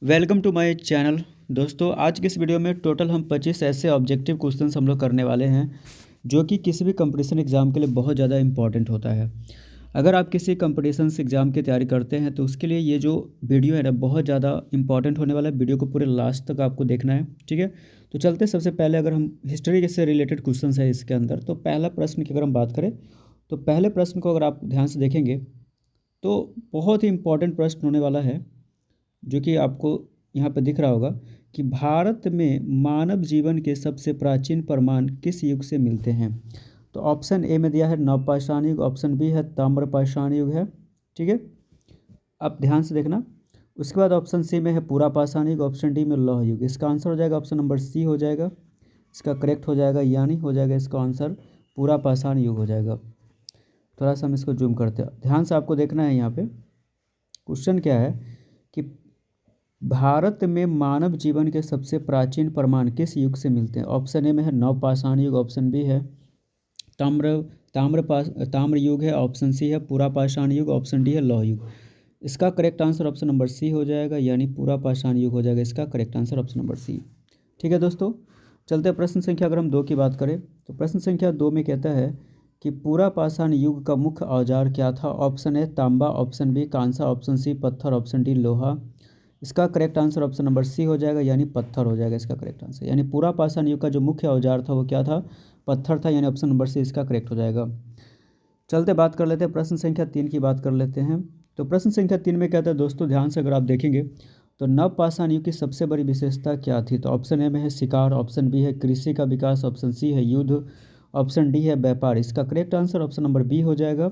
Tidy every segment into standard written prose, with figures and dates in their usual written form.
Welcome to my channel. दोस्तों, आज के इस वीडियो में टोटल हम 25 ऐसे ऑब्जेक्टिव क्वेश्चंस हम लोग करने वाले हैं जो कि किसी भी कंपटीशन एग्ज़ाम के लिए बहुत ज़्यादा इंपॉर्टेंट होता है। अगर आप किसी कंपटीशन एग्ज़ाम की तैयारी करते हैं तो उसके लिए ये जो वीडियो है ना बहुत ज़्यादा इंपॉर्टेंट होने वाला है। वीडियो को पूरे लास्ट तक आपको देखना है, ठीक है। तो चलते सबसे पहले अगर हम हिस्ट्री से रिलेटेड क्वेश्चन है इसके अंदर, तो पहला प्रश्न की अगर हम बात करें तो पहले प्रश्न को अगर आप ध्यान से देखेंगे तो बहुत ही इंपॉर्टेंट प्रश्न होने वाला है जो कि आपको यहाँ पे दिख रहा होगा कि भारत में मानव जीवन के सबसे प्राचीन प्रमाण किस युग से मिलते हैं। तो ऑप्शन ए में दिया है नवपाषाण युग, ऑप्शन बी है ताम्रपाषाण युग है, ठीक है। आप ध्यान से देखना। उसके बाद ऑप्शन सी में है पुरापाषाण युग, ऑप्शन डी में लौह युग। इसका आंसर हो जाएगा ऑप्शन नंबर सी हो जाएगा, इसका करेक्ट हो जाएगा, यानी हो जाएगा इसका आंसर पुरापाषाण युग हो जाएगा। थोड़ा सा हम इसको जूम करते हैं, ध्यान से आपको देखना है। यहाँ पे क्वेश्चन क्या है कि भारत में मानव जीवन के सबसे प्राचीन प्रमाण किस युग से मिलते हैं। ऑप्शन ए में है नवपाषाण युग, ऑप्शन बी है ताम्र युग है, ऑप्शन सी है पुरापाषाण युग, ऑप्शन डी है लौह युग। इसका correct answer option number C हो जाएगा, यानी पुरापाषाण युग हो जाएगा। इसका correct answer option number C, ठीक है। दोस्तों, चलते हैं प्रश्न संख्या अगर हम 2 की बात करें तो प्रश्न संख्या 2 में कहता है कि पुरापाषाण युग का मुख्य औजार क्या था। ऑप्शन ए तांबा, ऑप्शन बी कांसा, ऑप्शन सी पत्थर, ऑप्शन डी लोहा। इसका correct answer option number C हो जाएगा, यानी पत्थर हो जाएगा इसका करेक्ट आंसर। यानी पुरापाषाण युग का जो मुख्य औजार था वो क्या था, पत्थर था, यानी ऑप्शन नंबर सी इसका करेक्ट हो जाएगा। चलते बात कर लेते हैं प्रश्न संख्या 3 की बात कर लेते हैं। तो प्रश्न संख्या 3 में कहता है दोस्तों, ध्यान से अगर आप देखेंगे तो नवपाषाण युग की सबसे बड़ी विशेषता क्या थी। तो ऑप्शन ए में है शिकार, ऑप्शन बी है कृषि का विकास, ऑप्शन सी है युद्ध, ऑप्शन डी है व्यापार। इसका correct answer option number B हो जाएगा,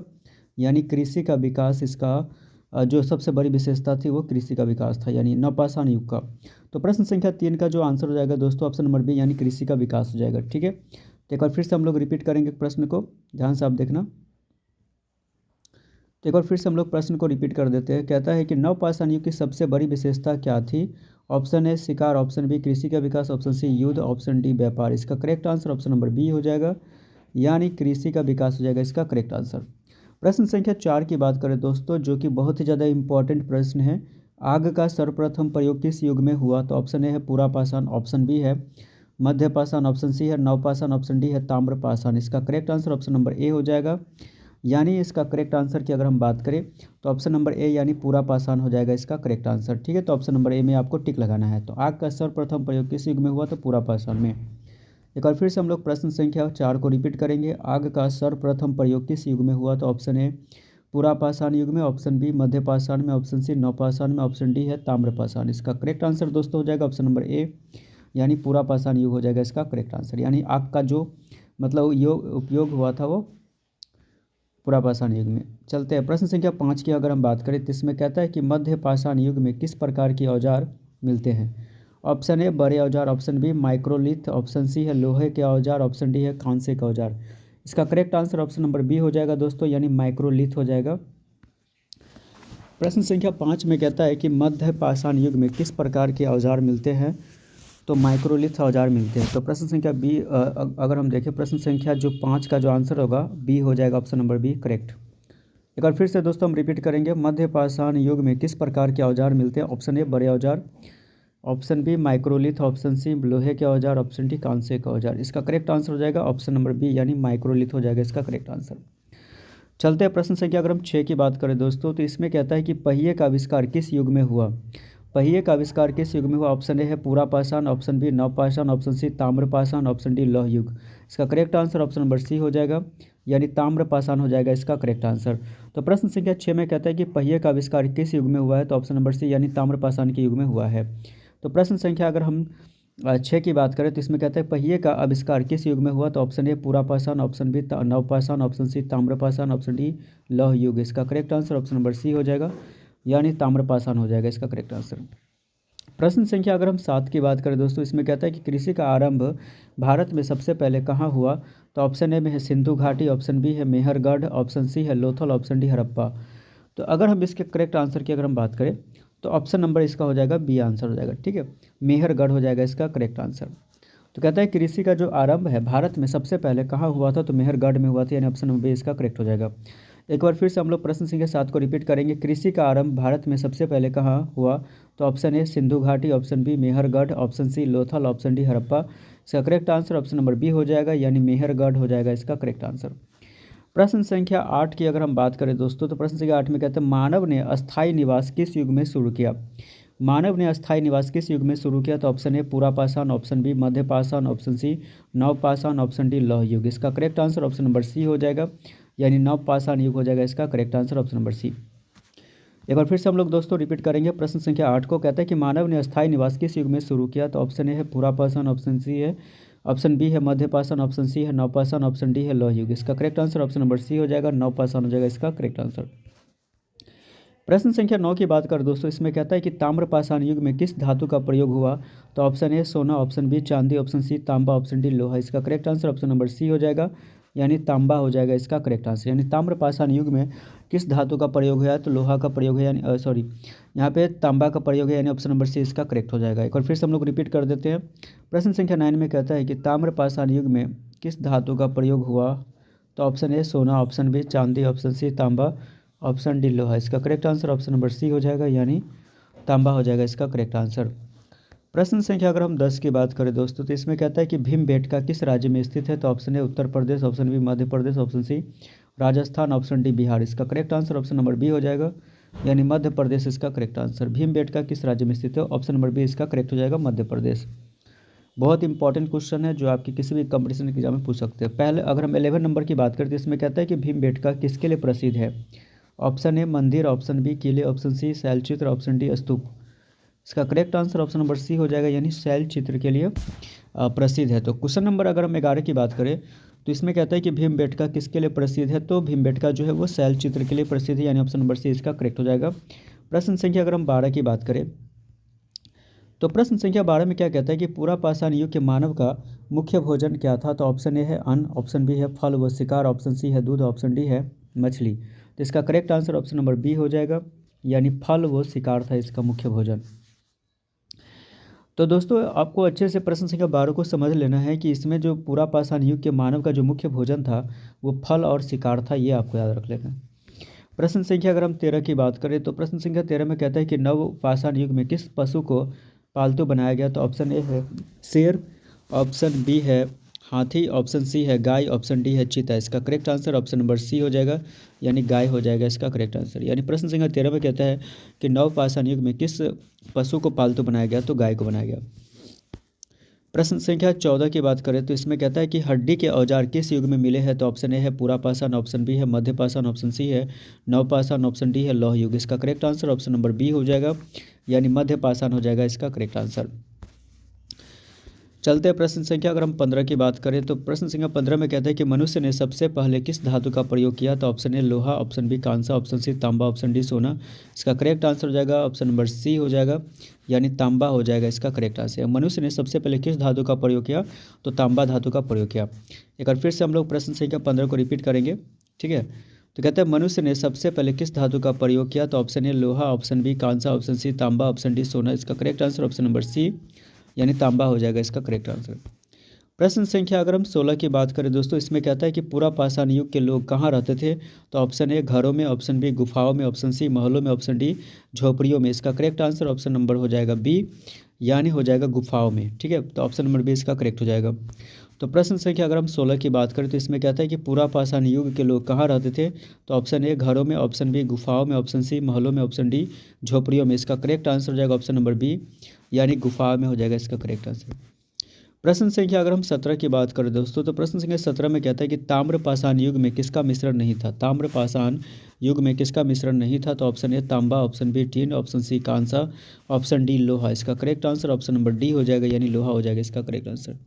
यानी कृषि का विकास। इसका जो सबसे बड़ी विशेषता थी वो कृषि का विकास था, यानी नवपाषाण युग का। तो प्रश्न संख्या 3 का जो आंसर हो जाएगा दोस्तों ऑप्शन नंबर बी, यानी कृषि का विकास हो जाएगा, ठीक है। तो एक बार फिर से हम लोग रिपीट करेंगे प्रश्न को, ध्यान से आप देखना। तो एक बार फिर से हम लोग प्रश्न को रिपीट कर देते हैं। कहता है कि नवपाषाण युग की सबसे बड़ी विशेषता क्या थी। ऑप्शन ए शिकार, ऑप्शन बी कृषि का विकास, ऑप्शन सी युद्ध, ऑप्शन डी व्यापार। इसका correct answer option number B हो जाएगा, यानी कृषि का विकास हो जाएगा इसका करेक्ट आंसर। प्रश्न संख्या 4 की बात करें दोस्तों, जो कि बहुत ही ज़्यादा इंपॉर्टेंट प्रश्न है। आग का सर्वप्रथम प्रयोग किस युग में हुआ। तो ऑप्शन ए है पुरापाषाण, ऑप्शन बी है मध्यपाषाण, ऑप्शन सी है नवपाषाण, ऑप्शन डी है ताम्रपाषाण। इसका correct answer option number A हो जाएगा, यानी इसका करेक्ट आंसर की अगर हम बात करें तो ऑप्शन नंबर ए यानी पुरापाषाण हो जाएगा इसका करेक्ट आंसर, ठीक है। तो ऑप्शन नंबर ए में आपको टिक लगाना है। तो आग का सर्वप्रथम प्रयोग किस युग में हुआ, तो पुरापाषाण में। एक बार फिर से हम लोग प्रश्न संख्या 4 को रिपीट करेंगे। आग का सर्वप्रथम प्रयोग किस युग में हुआ। तो ऑप्शन ए पुरापाषाण युग में, ऑप्शन बी मध्यपाषाण में, ऑप्शन सी नवपाषाण में, ऑप्शन डी है ताम्रपाषाण। इसका करेक्ट आंसर दोस्तों हो जाएगा ऑप्शन नंबर ए, यानी पुरापाषाण युग हो जाएगा इसका करेक्ट आंसर। यानी आग का जो मतलब उपयोग हुआ था वो पुरापाषाण युग में। चलते हैं प्रश्न संख्या 5 की अगर हम बात करें तो इसमें कहता है कि मध्यपाषाण युग में किस प्रकार के औजार मिलते हैं। ऑप्शन ए बड़े औजार, option B microlith, option C है लोहे के औजार, ऑप्शन डी है कांसे का औजार। इसका correct answer option number B हो जाएगा दोस्तों, यानी माइक्रोलिथ हो जाएगा। प्रश्न संख्या 5 में कहता है कि मध्यपाषाण युग में किस प्रकार के औजार मिलते हैं। तो माइक्रोलिथ औजार मिलते हैं। तो प्रश्न संख्या बी अगर हम देखें प्रश्न संख्या जो 5 का जो आंसर होगा बी हो जाएगा ऑप्शन नंबर बी करेक्ट। एक बार फिर से दोस्तों हम रिपीट करेंगे। मध्यपाषाण युग में किस प्रकार के औजार मिलते हैं। ऑप्शन ए बड़े औजार, option B microlith, option C लोहे के औजार, ऑप्शन डी कांसे का औजार। इसका करेक्ट आंसर हो जाएगा ऑप्शन नंबर बी, यानी माइक्रोलिथ हो जाएगा इसका करेक्ट आंसर। चलते हैं प्रश्न संख्या अगर हम 6 की बात करें दोस्तों, तो इसमें कहता है कि पहिए का आविष्कार किस युग में हुआ। पहिए का आविष्कार किस युग में हुआ। ऑप्शन ए है पुरापाषाण, ऑप्शन बी नवपाषाण, ऑप्शन सी ताम्रपाषाण, ऑप्शन डी लौह युग। इसका correct answer option number C हो जाएगा, यानी ताम्रपाषाण हो जाएगा इसका करेक्ट आंसर। तो प्रश्न संख्या 6 में कहता है कि पहिए का आविष्कार किस युग में हुआ है। तो ऑप्शन नंबर सी यानी ताम्रपाषाण के युग में हुआ है। तो प्रश्न संख्या अगर हम 6 की बात करें तो इसमें कहता है पहिए का आविष्कार किस युग में हुआ। तो ऑप्शन ए पुरापाषाण, ऑप्शन बी नवपाषाण, ऑप्शन सी ताम्रपाषाण, ऑप्शन डी लौह युग। इसका correct answer option number C हो जाएगा, यानी ताम्रपाषाण हो जाएगा इसका करेक्ट आंसर। प्रश्न संख्या अगर हम 7 की बात करें दोस्तों, इसमें कहता है कि कृषि का आरंभ भारत में सबसे पहले कहाँ हुआ। तो ऑप्शन ए में है सिंधु घाटी, ऑप्शन बी है मेहरगढ़, ऑप्शन सी है लोथल, ऑप्शन डी हड़प्पा। तो अगर हम इसके करेक्ट आंसर की अगर हम बात करें तो ऑप्शन नंबर इसका हो जाएगा बी आंसर हो जाएगा, ठीक है। मेहरगढ़ हो जाएगा इसका करेक्ट आंसर। तो कहता है कृषि का जो आरंभ है भारत में सबसे पहले कहाँ हुआ था। तो मेहरगढ़ में हुआ था, यानी ऑप्शन नंबर बी इसका करेक्ट हो जाएगा। एक बार फिर से हम लोग प्रश्न संख्या 7 को रिपीट करेंगे। कृषि का आरंभ भारत में सबसे पहले कहाँ हुआ? तो ऑप्शन ए सिंधु घाटी, option B Mehrgarh, option C Lothal, option D Harappa. इसका correct answer option number B हो जाएगा, यानी मेहरगढ़ हो जाएगा इसका करेक्ट आंसर। प्रश्न संख्या 8 की अगर हम बात करें दोस्तों, तो प्रश्न संख्या 8 में कहते हैं मानव ने अस्थायी निवास किस युग में शुरू किया? मानव ने अस्थायी निवास किस युग में शुरू किया? तो ऑप्शन ए पुरापाषाण, ऑप्शन बी मध्यपाषाण, ऑप्शन सी नवपाषाण, ऑप्शन डी लौह युग। इसका correct answer option number C हो जाएगा, यानी नवपाषाण युग हो जाएगा इसका correct answer option number C. एक बार फिर से हम लोग दोस्तों रिपीट करेंगे। प्रश्न संख्या 8 को कहता है कि मानव ने अस्थायी निवास किस युग में शुरू किया? तो ऑप्शन ए है पुरापाषाण, ऑप्शन सी है, ऑप्शन बी है मध्यपाषाण, ऑप्शन सी है नवपाषाण, ऑप्शन डी है लौह युग। इसका correct answer option number C हो जाएगा, नवपाषाण हो जाएगा इसका करेक्ट आंसर। प्रश्न संख्या 9 की बात करें दोस्तों, इसमें कहता है कि ताम्रपाषाण युग में किस धातु का प्रयोग हुआ? तो ऑप्शन ए सोना, ऑप्शन बी चांदी, ऑप्शन सी तांबा, ऑप्शन डी लोहा। इसका correct answer option number C हो जाएगा, यानी तांबा हो जाएगा इसका करेक्ट आंसर। यानी ताम्रपाषाण युग में किस धातु का प्रयोग हुआ है? तो लोहा का प्रयोग है, यानी सॉरी यहाँ पे तांबा का प्रयोग है, यानी ऑप्शन नंबर सी इसका करेक्ट हो जाएगा। एक बार फिर से हम लोग रिपीट कर देते हैं। प्रश्न संख्या 9 में कहता है कि ताम्रपाषाण युग में किस धातु का प्रयोग हुआ? तो ऑप्शन ए सोना, ऑप्शन बी चांदी, ऑप्शन सी तांबा, ऑप्शन डी लोहा। इसका correct answer option number C हो जाएगा, यानी तांबा हो जाएगा इसका करेक्ट आंसर। प्रश्न संख्या अगर हम 10 की बात करें दोस्तों, तो इसमें कहता है कि भीमबेटका किस राज्य में स्थित है? तो option A Uttar Pradesh, option B Madhya Pradesh, option C Rajasthan, option D Bihar. इसका correct answer option number B हो जाएगा, यानी मध्य प्रदेश इसका करेक्ट आंसर। भीमबेटका किस राज्य में स्थित है? ऑप्शन नंबर बी इसका करेक्ट हो जाएगा, मध्य प्रदेश। बहुत इंपॉर्टेंट क्वेश्चन है जो आपकी किसी भी कंपटीशन एग्जाम में पूछ सकते हैं। पहले अगर हम 11 नंबर की बात करें तो इसमें कहता है कि भीमबेटका किसके लिए प्रसिद्ध है? ऑप्शन ए मंदिर, ऑप्शन बी किले, ऑप्शन सी शैलचित्र, ऑप्शन डी स्तूप। इसका correct answer option number C हो जाएगा, यानी शैलचित्र के लिए प्रसिद्ध है। तो क्वेश्चन नंबर अगर हम 11 की बात करें तो इसमें कहता है कि भीमबेटका किसके लिए प्रसिद्ध है? तो भीमबेटका जो है वो शैलचित्र के लिए प्रसिद्ध है, यानी ऑप्शन नंबर सी इसका करेक्ट हो जाएगा। प्रश्न संख्या अगर हम 12 की बात करें तो प्रश्न संख्या 12 में क्या कहता है कि पुरापाषाण युग के मानव का मुख्य भोजन क्या था? तो ऑप्शन ए है अन्न, ऑप्शन बी है फल व शिकार, ऑप्शन सी है दूध, ऑप्शन डी है मछली। तो इसका correct answer option number B हो जाएगा, यानी फल व शिकार था इसका मुख्य भोजन। तो दोस्तों आपको अच्छे से प्रश्न संख्या 12 को समझ लेना है कि इसमें जो पुरापाषाण युग के मानव का जो मुख्य भोजन था वो फल और शिकार था, ये आपको याद रख लेना है। प्रश्न संख्या अगर हम 13 की बात करें तो प्रश्न संख्या 13 में कहता है कि नवपाषाण युग में किस पशु को पालतू बनाया गया? तो ऑप्शन ए है शेर, ऑप्शन बी है हाथी, ऑप्शन सी है गाय, ऑप्शन डी है चीता। इसका correct answer option number C हो जाएगा, यानी गाय हो जाएगा इसका करेक्ट आंसर। यानी प्रश्न संख्या 13 में कहता है कि नवपाषाण युग में किस पशु को पालतू बनाया गया? तो गाय को बनाया गया। प्रश्न संख्या 14 की बात करें तो इसमें कहता है कि हड्डी के औजार किस युग में मिले हैं? तो ऑप्शन ए है पुरापाषाण, ऑप्शन बी है मध्यपाषाण, ऑप्शन सी है नवपाषाण, ऑप्शन डी है लौह युग। इसका correct answer option number B हो जाएगा, यानी मध्यपाषाण हो जाएगा इसका करेक्ट आंसर। चलते हैं प्रश्न संख्या अगर हम 15 की बात करें तो प्रश्न संख्या 15 में कहता है कि मनुष्य ने सबसे पहले किस धातु का प्रयोग किया? तो ऑप्शन ए लोहा, ऑप्शन बी कांसा, ऑप्शन सी तांबा, ऑप्शन डी सोना। इसका करेक्ट आंसर हो जाएगा ऑप्शन नंबर सी हो जाएगा, यानी तांबा हो जाएगा इसका करेक्ट आंसर। मनुष्य ने सबसे पहले किस धातु का प्रयोग किया? तो तांबा धातु का प्रयोग किया। एक बार फिर से हम लोग प्रश्न संख्या 15 को रिपीट करेंगे, ठीक है। तो कहते हैं मनुष्य ने सबसे पहले किस धातु का प्रयोग किया? तो ऑप्शन ए लोहा, ऑप्शन बी कांसा, ऑप्शन सी तांबा, ऑप्शन डी सोना। इसका correct answer option number C, यानी तांबा हो जाएगा इसका करेक्ट आंसर। प्रश्न संख्या अगर हम 16 की बात करें दोस्तों, इसमें कहता है कि पुरापाषाण युग के लोग कहाँ रहते थे? तो ऑप्शन ए घरों में, ऑप्शन बी गुफाओं में, ऑप्शन सी महलों में, ऑप्शन डी झोपड़ियों में। इसका करेक्ट आंसर ऑप्शन नंबर हो जाएगा बी, यानी हो जाएगा गुफाओं में, ठीक है। तो ऑप्शन नंबर बी इसका करेक्ट हो जाएगा। तो प्रश्न संख्या अगर हम 16 की बात करें तो इसमें कहता है कि पुरापाषाण युग के लोग कहाँ रहते थे? तो ऑप्शन ए घरों में, ऑप्शन बी गुफाओं में, ऑप्शन सी महलों में, ऑप्शन डी झोपड़ियों में। इसका करेक्ट आंसर हो जाएगा ऑप्शन नंबर बी, यानी गुफाओं में हो जाएगा इसका करेक्ट आंसर। प्रश्न संख्या अगर हम 17 की बात करें दोस्तों, तो प्रश्न संख्या 17 में कहता है कि ताम्रपाषाण युग में किसका मिश्रण नहीं था? ताम्रपाषाण युग में किसका मिश्रण नहीं था? तो ऑप्शन ए तांबा, ऑप्शन बी टीन, ऑप्शन सी कांसा, ऑप्शन डी लोहा। इसका correct answer option number D हो जाएगा, यानी लोहा हो जाएगा इसका करेक्ट आंसर।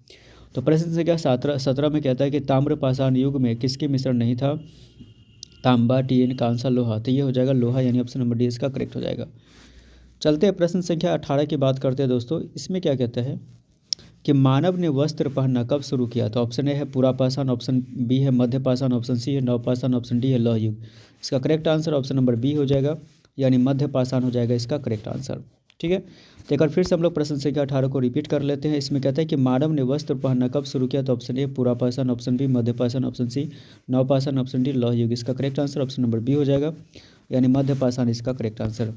तो प्रश्न संख्या 17 में कहता है कि ताम्रपाषाण युग में किसके मिश्रण नहीं था? तांबा, टीन, कांसा, लोहा। तो ये हो जाएगा लोहा, यानी ऑप्शन नंबर डी इसका करेक्ट हो जाएगा। चलते हैं प्रश्न संख्या 18 की बात करते हैं दोस्तों। इसमें क्या कहता है कि मानव ने वस्त्र पहनना कब शुरू किया? तो ऑप्शन ए है पुरापाषाण, ऑप्शन बी है मध्यपाषाण, ऑप्शन सी है नवपाषाण, ऑप्शन डी है लौह युग। इसका correct answer option number B हो जाएगा, यानी मध्यपाषाण हो जाएगा इसका करेक्ट आंसर। ठीक है। तो एक बार फिर से हम लोग प्रश्न संख्या 18 को रिपीट कर लेते हैं। इसमें कहता है कि मानव ने वस्त्र पहनना कब शुरू किया? तो ऑप्शन ए पुरापाषाण, ऑप्शन बी मध्यपाषाण, ऑप्शन सी नवपाषाण, ऑप्शन डी लौह युग। इसका correct answer option number B हो जाएगा, यानी मध्यपाषाण इसका करेक्ट आंसर।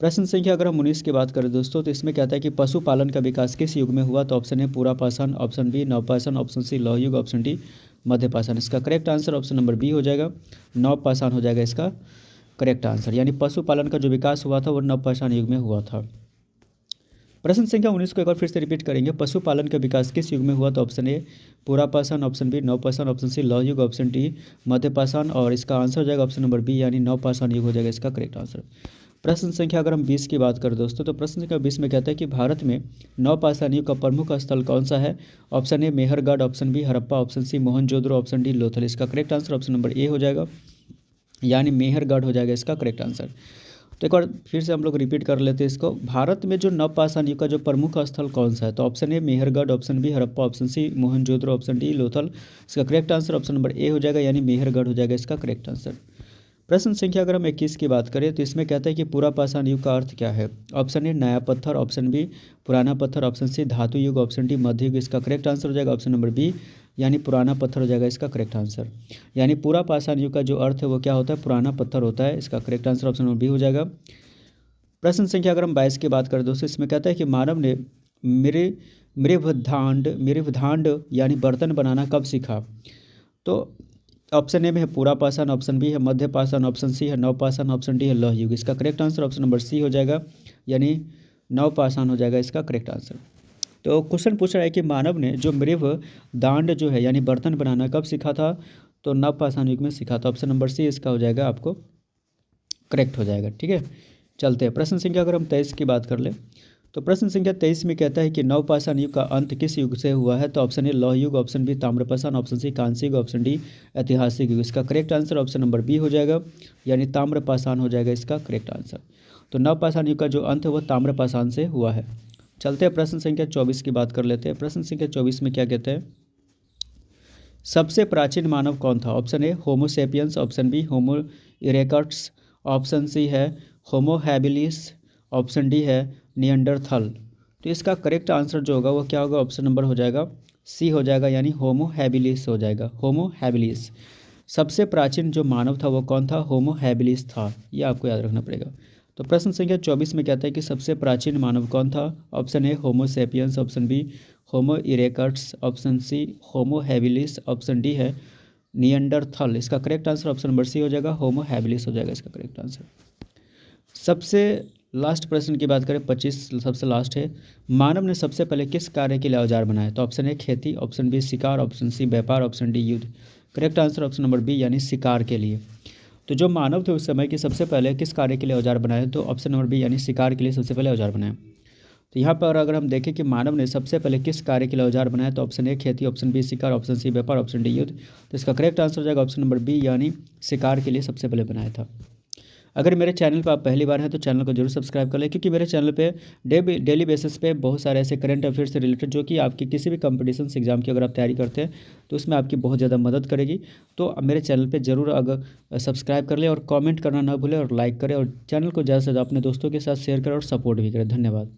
प्रश्न संख्या अगर हम 19 की बात करें दोस्तों, तो इसमें कहता है कि पशुपालन का विकास किस युग में हुआ? तो ऑप्शन ए पुरापाषाण, ऑप्शन बी नवपाषाण, ऑप्शन सी लौह युग, ऑप्शन डी मध्यपाषाण। इसका correct answer option number B हो जाएगा, नवपाषाण हो जाएगा इसका करेक्ट आंसर, यानी पशुपालन का जो विकास हुआ था वो नवपाषाण युग में हुआ था। प्रश्न संख्या 19 को एक बार फिर से रिपीट करेंगे। पशुपालन का विकास किस युग में हुआ? तो ऑप्शन ए पुरापाषाण, ऑप्शन बी नवपाषाण, ऑप्शन सी लौह युग, ऑप्शन डी मध्यपाषाण, और इसका आंसर हो जाएगा ऑप्शन नंबर बी, यानी नवपाषाण युग हो जाएगा इसका करेक्ट आंसर। प्रश्न संख्या अगर हम 20 की बात करें दोस्तों, तो प्रश्न संख्या 20 में कहता है कि भारत में नवपाषाण युग का प्रमुख स्थल कौन सा है? Option A Mehrgarh, option B Harappa, option C Mohenjodaro, option D Lothal. इसका correct answer option number A हो जाएगा, यानी मेहरगढ़ हो जाएगा इसका करेक्ट आंसर। तो एक बार फिर से हम लोग रिपीट कर लेते हैं इसको। भारत में जो नवपाषाण युग का जो प्रमुख स्थल कौन सा है? तो option A Mehrgarh, option B Harappa, option C Mohenjodaro, option D Lothal. इसका correct answer option number A हो जाएगा, यानी मेहरगढ़ हो जाएगा इसका करेक्ट आंसर। प्रश्न संख्या अगर हम 21 की बात करें, तो इसमें कहता है कि पुरापाषाण युग का अर्थ क्या है? ऑप्शन ए नया पत्थर, ऑप्शन बी पुराना पत्थर, ऑप्शन सी धातु युग, ऑप्शन डी मध्य युग। इसका करेक्ट आंसर हो जाएगा ऑप्शन नंबर बी, यानी पुराना पत्थर हो जाएगा इसका करेक्ट आंसर। यानी पुरापाषाण युग का जो अर्थ है वो क्या होता है? पुराना पत्थर होता है। इसका correct answer option number B हो जाएगा। प्रश्न संख्या अगर हम 22 की बात करें दोस्तों, इसमें कहता है कि मानव ने मृभदांड यानी बर्तन बनाना कब सीखा? तो ऑप्शन ए में है पुरापाषाण, ऑप्शन बी है मध्यपाषाण, ऑप्शन सी है नवपाषाण, ऑप्शन डी है लौह युग। इसका correct answer option number C हो जाएगा, यानी नवपाषाण हो जाएगा इसका करेक्ट आंसर। तो क्वेश्चन पूछ रहा है कि मानव ने जो मृभदांड जो है यानी बर्तन बनाना कब सीखा था? तो नवपाषाण युग में सीखा था। ऑप्शन नंबर सी इसका हो जाएगा, आपको करेक्ट हो जाएगा। ठीक है, चलते हैं प्रश्न संख्या अगर हम 23 की बात कर ले, तो प्रश्न संख्या 23 में कहता है कि नवपाषाण युग का अंत किस युग से हुआ है? तो ऑप्शन ए लौह युग, ऑप्शन बी ताम्रपाषाण, ऑप्शन सी कांस्य युग, ऑप्शन डी ऐतिहासिक युग। इसका correct answer option number B हो जाएगा, यानी ताम्रपाषाण हो जाएगा इसका करेक्ट आंसर। तो नवपाषाण युग का जो अंत है वह ताम्रपाषाण से हुआ है। चलते हैं प्रश्न संख्या 24 की बात कर लेते हैं। प्रश्न संख्या 24 में क्या कहते हैं? सबसे प्राचीन मानव कौन था? Option A homo sapiens, option B homo erectus, option C है होमो हैबिलिस, ऑप्शन डी है निएंडरथल। तो इसका करेक्ट आंसर जो होगा वो क्या होगा? ऑप्शन नंबर हो जाएगा सी हो जाएगा, यानी होमो हैबिलिस हो जाएगा। होमो हैबिलिस सबसे प्राचीन जो मानव था वो कौन था? होमो हैबिलिस था, ये आपको याद रखना पड़ेगा। तो प्रश्न संख्या 24 में कहता है कि सबसे प्राचीन मानव कौन था? Option A homo sapiens, option B homo erectus, option C homo habilis, option D है निएंडरथल। इसका correct answer option number C हो जाएगा, होमो हैबिलिस हो जाएगा इसका करेक्ट आंसर। सबसे लास्ट प्रश्न की बात करें, 25 सबसे लास्ट है। मानव ने सबसे पहले किस कार्य के लिए औजार बनाए? तो ऑप्शन ए खेती, ऑप्शन बी शिकार, ऑप्शन सी व्यापार, ऑप्शन डी युद्ध। Correct answer option number B, यानी शिकार के लिए। तो जो मानव थे उस समय के सबसे पहले किस कार्य के लिए औजार बनाए? तो ऑप्शन नंबर बी, यानी शिकार के लिए सबसे पहले औजार बनाए। तो यहाँ पर अगर हम देखें कि मानव ने सबसे पहले किस कार्य के लिए औजार बनाया, तो ऑप्शन ए खेती, ऑप्शन बी शिकार, ऑप्शन सी व्यापार, ऑप्शन डी युद्ध। तो इसका करेक्ट आंसर हो जाएगा ऑप्शन नंबर बी, यानी शिकार के लिए सबसे पहले बनाया था। अगर मेरे चैनल पर आप पहली बार हैं तो चैनल को जरूर सब्सक्राइब कर लें, क्योंकि मेरे चैनल पे डेली बेसिस पे बहुत सारे ऐसे करंट अफेयर्स से रिलेटेड जो कि आपकी किसी भी कंपटीशन एग्जाम की अगर आप तैयारी करते हैं तो उसमें आपकी बहुत ज़्यादा मदद करेगी। तो मेरे चैनल पे ज़रूर अगर सब्सक्राइब कर लें और कमेंट करना ना भूलें और लाइक करें, और चैनल को ज़्यादा से ज़्यादा अपने दोस्तों के साथ शेयर करें और सपोर्ट भी करें। धन्यवाद।